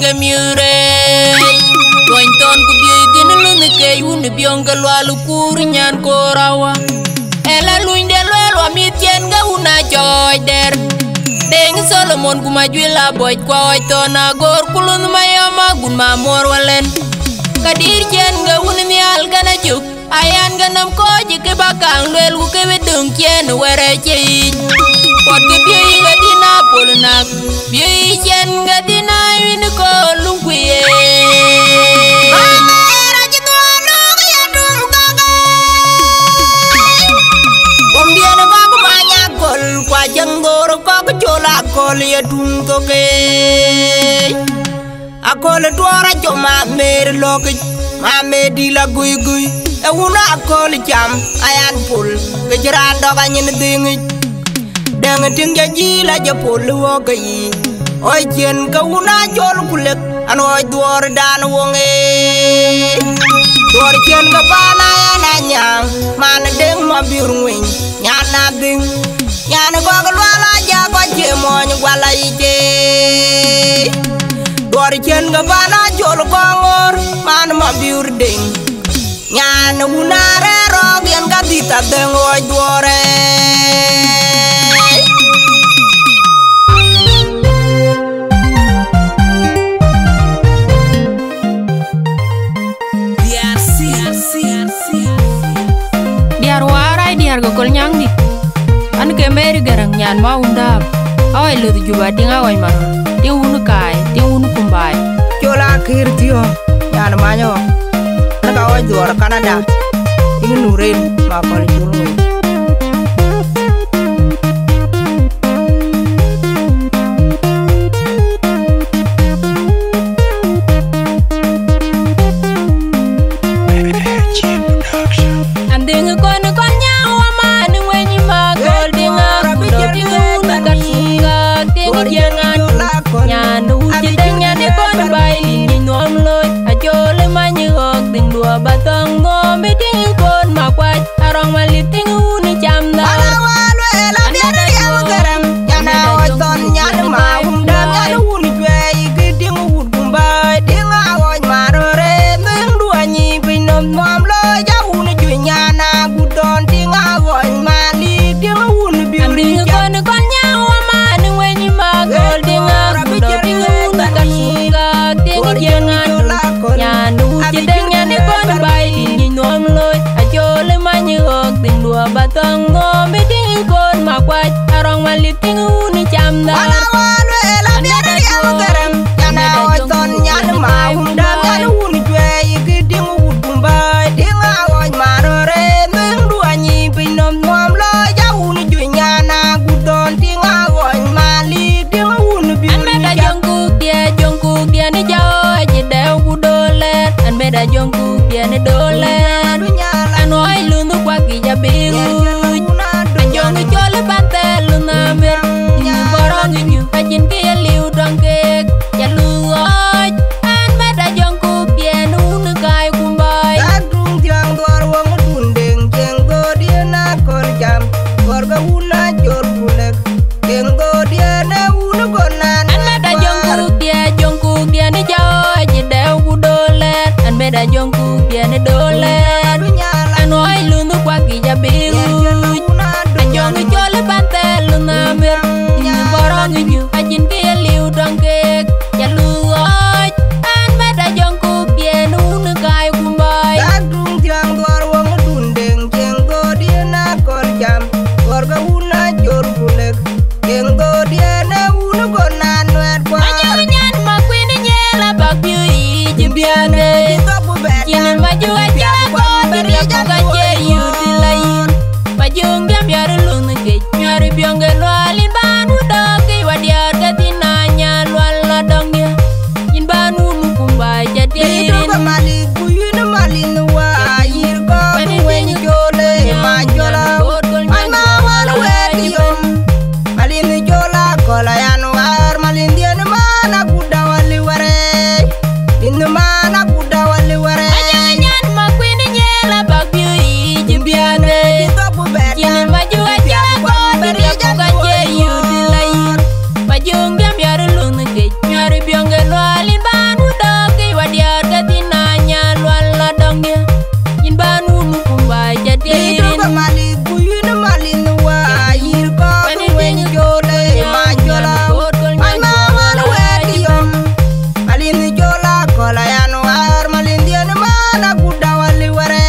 ke mure Tuan ton ku biye din lu ne ke yun biong ke lalu kurinyan korawa Ela luin de lo mi tien ga una joy der Deng Solomon ku majuila boy kwa to na gor kulun mayama gun mamor walen Kadir jen ga ni al gana juk ayan ganam ko jike bakang lel ku ke wedung jen were chin Pot ke biye ga dina polnak biye jen ga dina win ko lungkuye Kwa janggor ko jola kol ya dum to ke akol dora jo ma mer lok ma me di la guy guy e wuna akol jam ayan pul ke jira do ga nyin ding dang ting ja ji la ja pul wo ke yi oi jen ka wuna jol kulek an oi dor dan wonge dor jen ga bana ya na nyang man ding ma bir ngwin nyana ding Nyana gogol wala jago jemoñ wala ite Dor chen ga bana jol gongor man ma biur ding Nyana unare rog yen ga dita deng oj dore Diar warai diar gogol nyang di An ke meri garang nyan ma undam awai lu juba tinga awai maron ting unu kai ting unu kumbai jola kir tio nyan manyo naga awai duor Canada ting nurin ma kol julmu anding kon nyawa man weni ma Nyanu jideng nyane kon bay ni nom loy ajole manyok ding dua batang ngom ding kon makwaj arong malip ting uni chamda Alawalu ela biara ya garam yana oton nyane ma umdam nyane uni jwe giding wud gumbay ding awoy marore ding dua nyi binom nom loy ja uni jwe nyana gudon ding awoy mali ding uni biuri kon nyawa man weni ma gol ding Nyanu jideng nyane kon bay ni nom loy ajole manyok ding dua batang ngom ding kon makwaj arong malip ting uni chamda Alawalu ela biara ya garam yana oton nyane ma umdam nyane uni jwe giding wud gumbay ding awoy marore ding dua nyi binom nom loy ja uni jwe nyana gudon ding awoy mali ding uni biuri jongku dia ni jaw jideu gudolet an beda jongku dia ni dolet an oi lundu kwa kijabiru an jongu chole bantel lunamer ni borong nyu kajin ke liu dongkek ya luoj an beda jongku dia nu kai kumbai Adung tiang duar wong dundeng jeng go dia na kor jam korga una jor bulek jeng go dia na unu gonan an beda jongku dia ni jaw jideu gudolet an beda jongku dia ni dolet an oi lundu kwa kijabiru an jongu chole bantel lunamer ni borong nyu kajin ke liu dongkek ya luoj an beda jongku dia nu kai kumbai Adung tiang duar wong dundeng jeng go dia na kor jam korga una jor bulek jeng go dia na unu gonan wer kwa Nyan makwini nyela bagyu i jimbiane Kinin maju aja ko beri jaga jeri yudilai dirin Mali kuyin malin wa yir ko wen jole ma jola ay ma wan wedi yom malin jola kola yan war malin dien mana kuda wali ware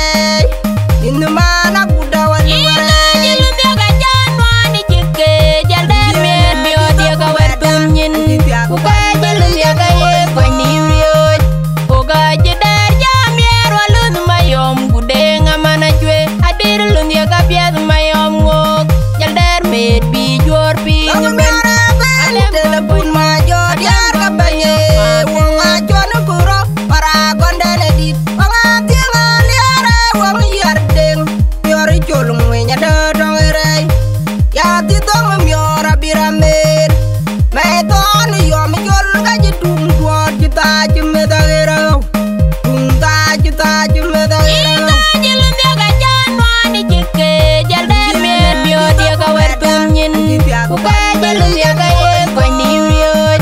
in mana kuda wali ware jilu dia janwani jike jalder mer bio dia ka wertun nyin uga jilu dia ka ye ko ni rioj uga jeder jam yer walun mayom gudenga mana jwe adir lun dia ka biad mayom ngok jalder met bi jor pi ben telepon ma jor yar ka banye wong ajon kuro para gondele dit wong tinga liare wong yar deng yori jolung wenya de dong rei ya ti dong miora biramer me ton yo mi jol ga jitum duot jita jume da gero tum ta jita jume da gero jilu dia ka janwani jike jalder mer bio dia ka wertun nyin uga jilu dia ka ye ko ni rioj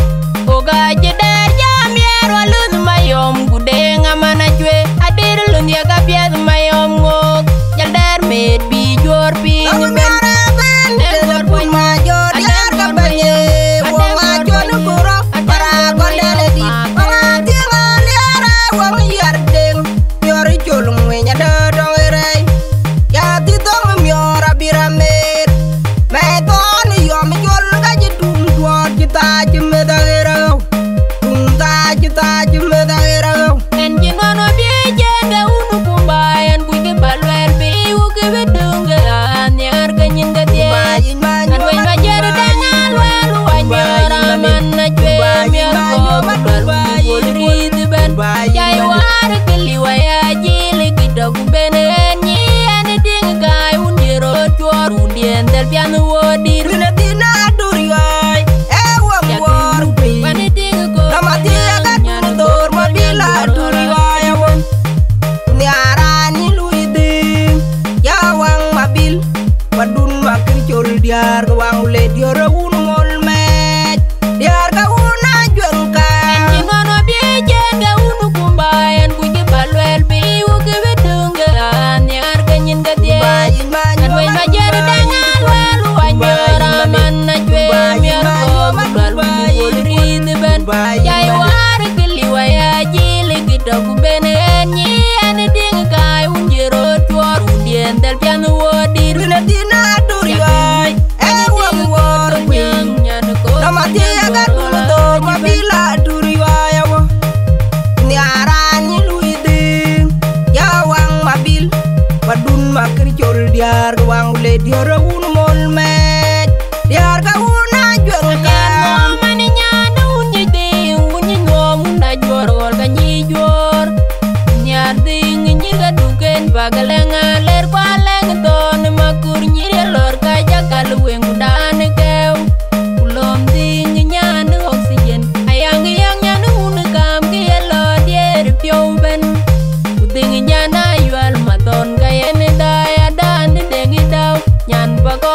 uga jeder jam yer walun mayom gudenga mana jwe adir lun dia ka biad mayom ngok jalder met bi jor pi ben telepon ma jor yar ka banye wong ajon kuro para gondele dit wong tinga liare wong yar deng yori jolung wenya de dong rei ya ti dong miora biramer me ton yo mi jol ga jitum duot jita jume da gero tum ta jita jume da gero en jinono bi jende unu kumbayan kuike balwer bi uke bedunga anyar ganyin ga tie bayin ma kan wen ma jer dengan welu wanyara mana jwe miar ko badal bol rit ben jai war keli waya jili kita kubenen ni ane ding kai unjero chor undien del pian wodir rina tina durioi e wong wor pi ane ding ko namati aga tur mabila durioi wong ni arani luiding ya wang mabil padun makir jol diar wang le dior un mol met diar ka una jengka jinono bi jende unu kumbayan kuike balwer bi uke bedunga anyar ganyin ga tie bayin ma kan wen ma jer dengan welu wanyara mana jwe miar ko badal bol rit ben jai war keli waya jili kita kubenen ni ane ding kai unjero chor undien del pian wodir rina tina durioi e wong wor pi namati aga tur mabila durioi wong ni arani luiding ya wang mabil padun makir jol diar wang le dior un mol met diar ka una jengka Pagalenga ler paleng ton makur nyiri lor kaja kalueng udan keu ulom ding nyan oksigen ayang yang nyan un kam ke lo dier pio ben uding nyana yual maton kayen daya dan dengi daw nyan pako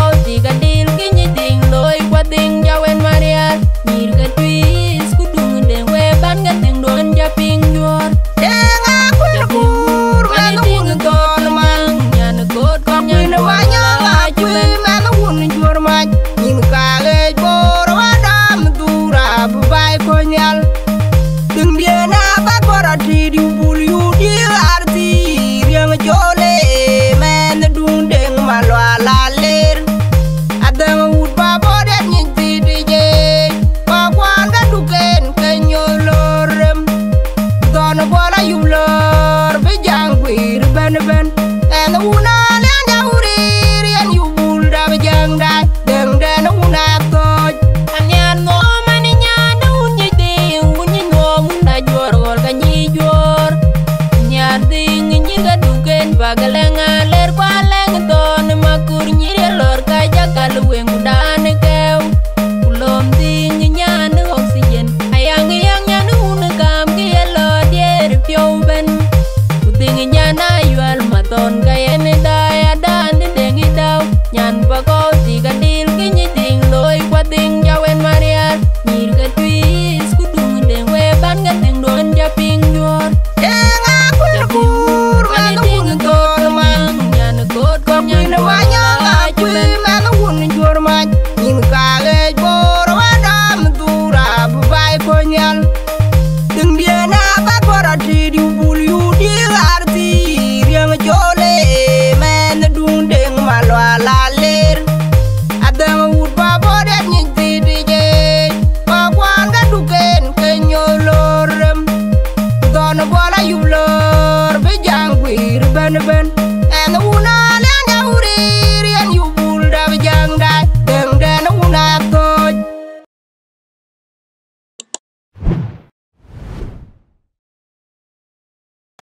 ben ben